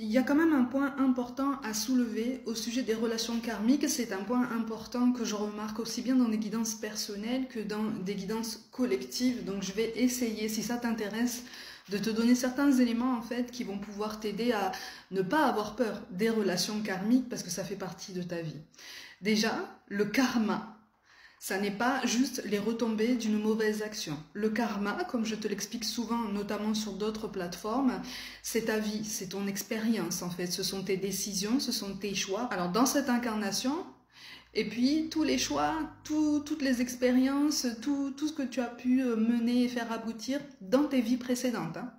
Il y a quand même un point important à soulever au sujet des relations karmiques. C'est un point important que je remarque aussi bien dans des guidances personnelles que dans des guidances collectives. Donc je vais essayer, si ça t'intéresse, de te donner certains éléments en fait qui vont pouvoir t'aider à ne pas avoir peur des relations karmiques parce que ça fait partie de ta vie. Déjà, le karma. Ça n'est pas juste les retombées d'une mauvaise action. Le karma, comme je te l'explique souvent, notamment sur d'autres plateformes, c'est ta vie, c'est ton expérience en fait. Ce sont tes décisions, ce sont tes choix. Alors dans cette incarnation, et puis tous les choix, toutes les expériences, tout ce que tu as pu mener et faire aboutir dans tes vies précédentes. Hein.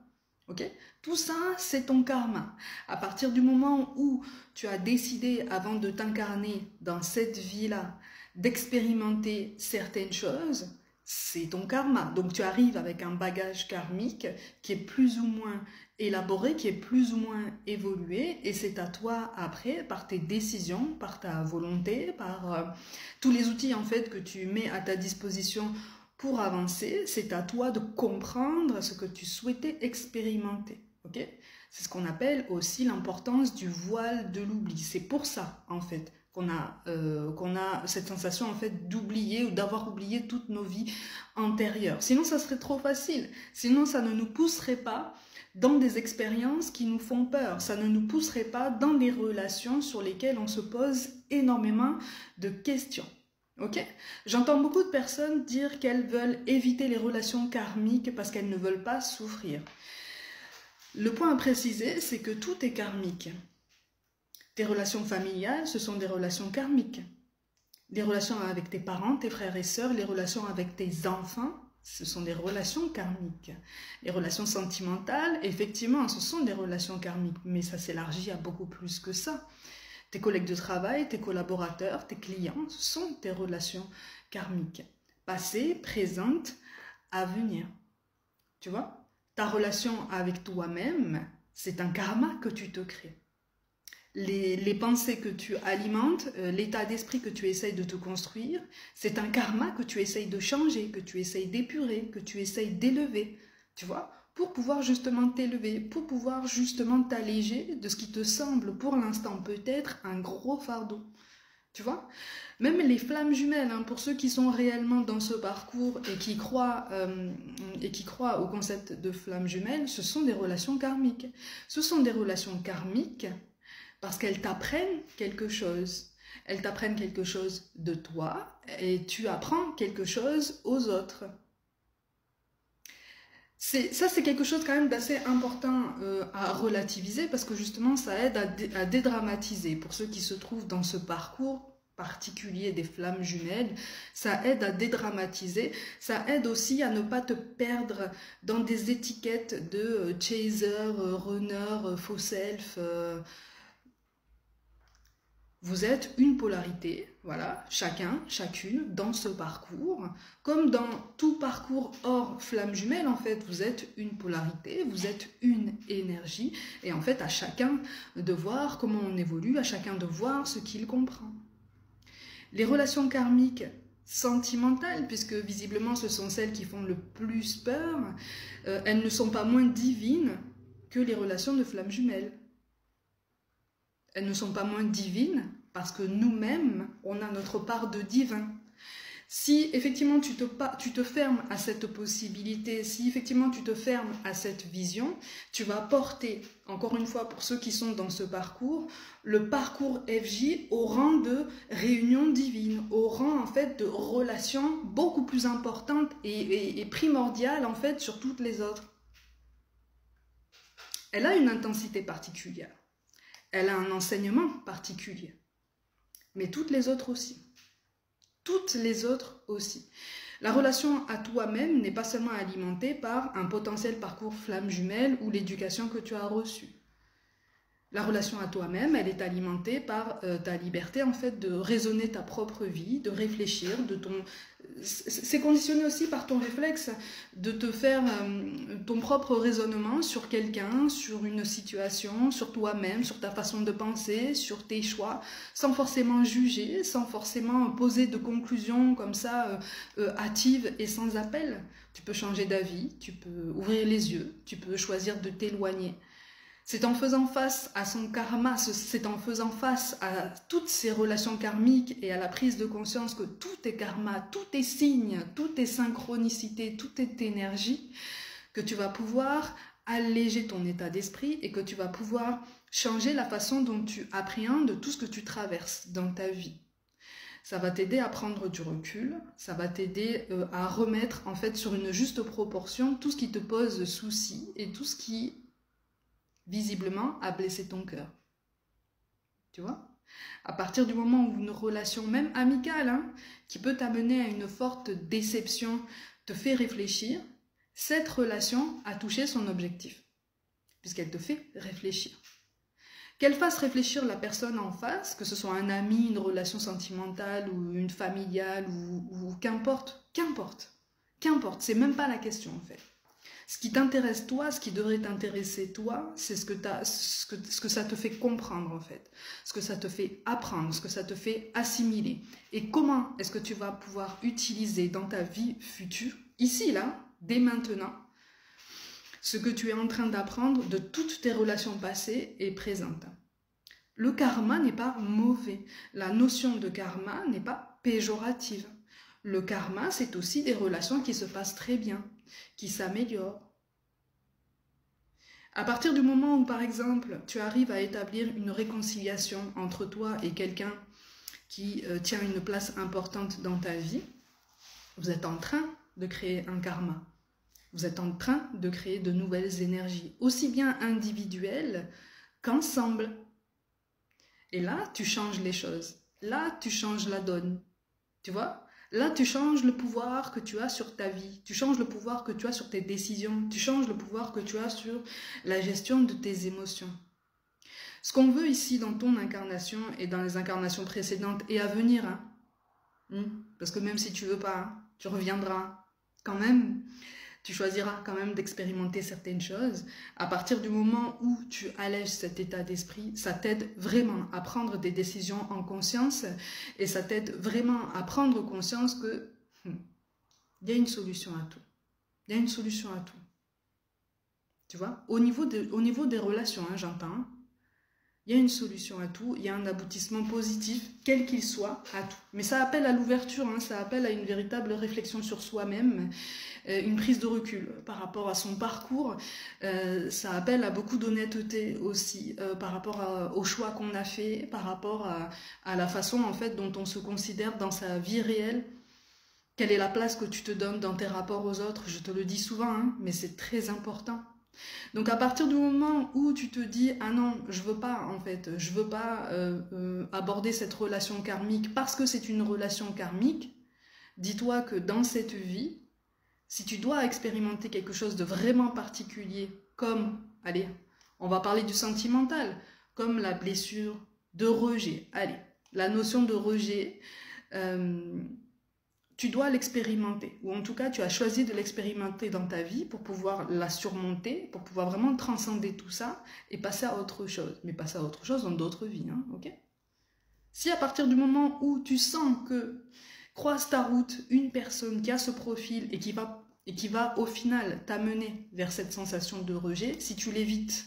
Okay? Tout ça, c'est ton karma. À partir du moment où tu as décidé, avant de t'incarner dans cette vie-là, d'expérimenter certaines choses, c'est ton karma. Donc tu arrives avec un bagage karmique qui est plus ou moins élaboré, qui est plus ou moins évolué, et c'est à toi après, par tes décisions, par ta volonté, par tous les outils en fait que tu mets à ta disposition pour avancer, c'est à toi de comprendre ce que tu souhaitais expérimenter. Okay? C'est ce qu'on appelle aussi l'importance du voile de l'oubli. C'est pour ça en fait qu'on a cette sensation en fait d'oublier ou d'avoir oublié toutes nos vies antérieures. Sinon, ça serait trop facile. Sinon, ça ne nous pousserait pas dans des expériences qui nous font peur. Ça ne nous pousserait pas dans des relations sur lesquelles on se pose énormément de questions. Ok? J'entends beaucoup de personnes dire qu'elles veulent éviter les relations karmiques parce qu'elles ne veulent pas souffrir. Le point à préciser, c'est que tout est karmique. Tes relations familiales, ce sont des relations karmiques. Les relations avec tes parents, tes frères et sœurs, les relations avec tes enfants, ce sont des relations karmiques. Les relations sentimentales, effectivement, ce sont des relations karmiques, mais ça s'élargit à beaucoup plus que ça. Tes collègues de travail, tes collaborateurs, tes clients, ce sont tes relations karmiques. Passées, présentes, à venir. Tu vois? Ta relation avec toi-même, c'est un karma que tu te crées. Les pensées que tu alimentes, l'état d'esprit que tu essayes de te construire, c'est un karma que tu essayes de changer, que tu essayes d'épurer, que tu essayes d'élever, tu vois, pour pouvoir justement t'élever, pour pouvoir justement t'alléger de ce qui te semble pour l'instant peut-être un gros fardeau, tu vois. Même les flammes jumelles, hein, pour ceux qui sont réellement dans ce parcours et qui croient au concept de flammes jumelles, ce sont des relations karmiques. Ce sont des relations karmiques parce qu'elles t'apprennent quelque chose. Elles t'apprennent quelque chose de toi et tu apprends quelque chose aux autres. Ça, c'est quelque chose quand même d'assez important à relativiser parce que justement, ça aide à dédramatiser. Pour ceux qui se trouvent dans ce parcours particulier des flammes jumelles, ça aide à dédramatiser. Ça aide aussi à ne pas te perdre dans des étiquettes de chaser, runner, faux self. Vous êtes une polarité, voilà, chacun, chacune dans ce parcours. Comme dans tout parcours hors flamme jumelle, en fait, vous êtes une polarité, vous êtes une énergie. Et en fait, à chacun de voir comment on évolue, à chacun de voir ce qu'il comprend. Les relations karmiques sentimentales, puisque visiblement ce sont celles qui font le plus peur, elles ne sont pas moins divines que les relations de flamme jumelle. Elles ne sont pas moins divines parce que nous-mêmes, on a notre part de divin. Si effectivement tu te fermes à cette possibilité, si effectivement tu te fermes à cette vision, tu vas porter, encore une fois pour ceux qui sont dans ce parcours, le parcours FJ au rang de réunion divine, au rang en fait de relation beaucoup plus importante et primordiale en fait sur toutes les autres. Elle a une intensité particulière. Elle a un enseignement particulier. Mais toutes les autres aussi. Toutes les autres aussi. La relation à toi-même n'est pas seulement alimentée par un potentiel parcours flamme jumelle ou l'éducation que tu as reçue. La relation à toi-même, elle est alimentée par ta liberté en fait de raisonner ta propre vie, de réfléchir, c'est conditionné aussi par ton réflexe, de te faire ton propre raisonnement sur quelqu'un, sur une situation, sur toi-même, sur ta façon de penser, sur tes choix, sans forcément juger, sans forcément poser de conclusions comme ça hâtives et sans appel. Tu peux changer d'avis, tu peux ouvrir les yeux, tu peux choisir de t'éloigner. C'est en faisant face à son karma, c'est en faisant face à toutes ces relations karmiques et à la prise de conscience que tout est karma, tout est signe, tout est synchronicité, tout est énergie, que tu vas pouvoir alléger ton état d'esprit et que tu vas pouvoir changer la façon dont tu appréhendes tout ce que tu traverses dans ta vie. Ça va t'aider à prendre du recul, ça va t'aider à remettre en fait sur une juste proportion tout ce qui te pose souci et tout ce qui visiblement a blessé ton cœur. Tu vois? À partir du moment où une relation, même amicale, hein, qui peut t'amener à une forte déception, te fait réfléchir, cette relation a touché son objectif, puisqu'elle te fait réfléchir. Qu'elle fasse réfléchir la personne en face, que ce soit un ami, une relation sentimentale ou une familiale ou qu'importe, c'est même pas la question en fait. Ce qui t'intéresse toi, ce qui devrait t'intéresser toi, c'est ce que ça te fait comprendre en fait, ce que ça te fait apprendre, ce que ça te fait assimiler. Et comment est-ce que tu vas pouvoir utiliser dans ta vie future, ici, là, dès maintenant, ce que tu es en train d'apprendre de toutes tes relations passées et présentes. Le karma n'est pas mauvais. La notion de karma n'est pas péjorative. Le karma, c'est aussi des relations qui se passent très bien, qui s'améliorent. À partir du moment où, par exemple, tu arrives à établir une réconciliation entre toi et quelqu'un qui tient une place importante dans ta vie, vous êtes en train de créer un karma. Vous êtes en train de créer de nouvelles énergies, aussi bien individuelles qu'ensemble. Et là, tu changes les choses. Là, tu changes la donne. Tu vois? Là, tu changes le pouvoir que tu as sur ta vie. Tu changes le pouvoir que tu as sur tes décisions. Tu changes le pouvoir que tu as sur la gestion de tes émotions. Ce qu'on veut ici dans ton incarnation et dans les incarnations précédentes et à venir, hein, parce que même si tu veux pas, hein, tu reviendras quand même. Tu choisiras quand même d'expérimenter certaines choses. À partir du moment où tu allèges cet état d'esprit, ça t'aide vraiment à prendre des décisions en conscience et ça t'aide vraiment à prendre conscience que y a une solution à tout. Il y a une solution à tout. Tu vois, au niveau des relations, hein, j'entends, il y a une solution à tout, il y a un aboutissement positif, quel qu'il soit, à tout. Mais ça appelle à l'ouverture, hein, ça appelle à une véritable réflexion sur soi-même, une prise de recul par rapport à son parcours, ça appelle à beaucoup d'honnêteté aussi par rapport au choix qu'on a fait, par rapport à la façon en fait dont on se considère dans sa vie réelle. Quelle est la place que tu te donnes dans tes rapports aux autres? Je te le dis souvent, hein, mais c'est très important. Donc à partir du moment où tu te dis « Ah non, je veux pas en fait, je veux pas aborder cette relation karmique parce que c'est une relation karmique », dis-toi que dans cette vie, si tu dois expérimenter quelque chose de vraiment particulier, comme, allez, on va parler du sentimental, comme la blessure de rejet, allez, la notion de rejet, tu dois l'expérimenter, ou en tout cas tu as choisi de l'expérimenter dans ta vie pour pouvoir la surmonter, pour pouvoir vraiment transcender tout ça et passer à autre chose, mais passer à autre chose dans d'autres vies, hein, ok? Si à partir du moment où tu sens que croise ta route une personne qui a ce profil et qui va au final t'amener vers cette sensation de rejet, si tu l'évites,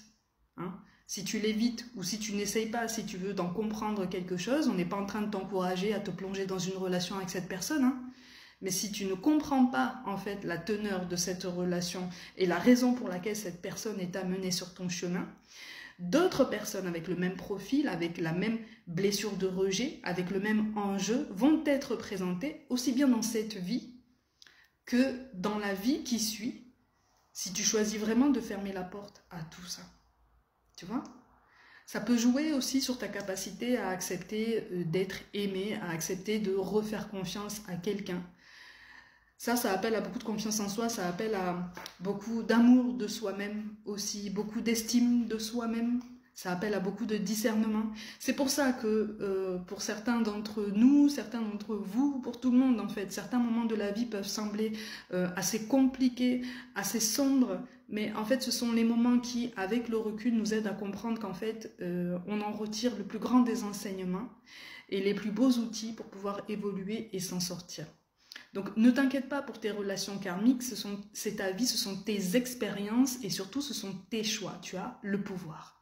hein, si tu l'évites ou si tu n'essayes pas, si tu veux d'en comprendre quelque chose, on n'est pas en train de t'encourager à te plonger dans une relation avec cette personne, hein, mais si tu ne comprends pas en fait la teneur de cette relation et la raison pour laquelle cette personne est amenée sur ton chemin, d'autres personnes avec le même profil, avec la même blessure de rejet, avec le même enjeu, vont être présentées aussi bien dans cette vie que dans la vie qui suit, si tu choisis vraiment de fermer la porte à tout ça. Tu vois? Ça peut jouer aussi sur ta capacité à accepter d'être aimé, à accepter de refaire confiance à quelqu'un. Ça appelle à beaucoup de confiance en soi, ça appelle à beaucoup d'amour de soi-même aussi, beaucoup d'estime de soi-même, ça appelle à beaucoup de discernement. C'est pour ça que pour certains d'entre nous, certains d'entre vous, pour tout le monde en fait, certains moments de la vie peuvent sembler assez compliqués, assez sombres, mais en fait ce sont les moments qui, avec le recul, nous aident à comprendre qu'en fait on en retire le plus grand des enseignements et les plus beaux outils pour pouvoir évoluer et s'en sortir. Donc ne t'inquiète pas pour tes relations karmiques, c'est ta vie, ce sont tes expériences et surtout ce sont tes choix, tu as le pouvoir.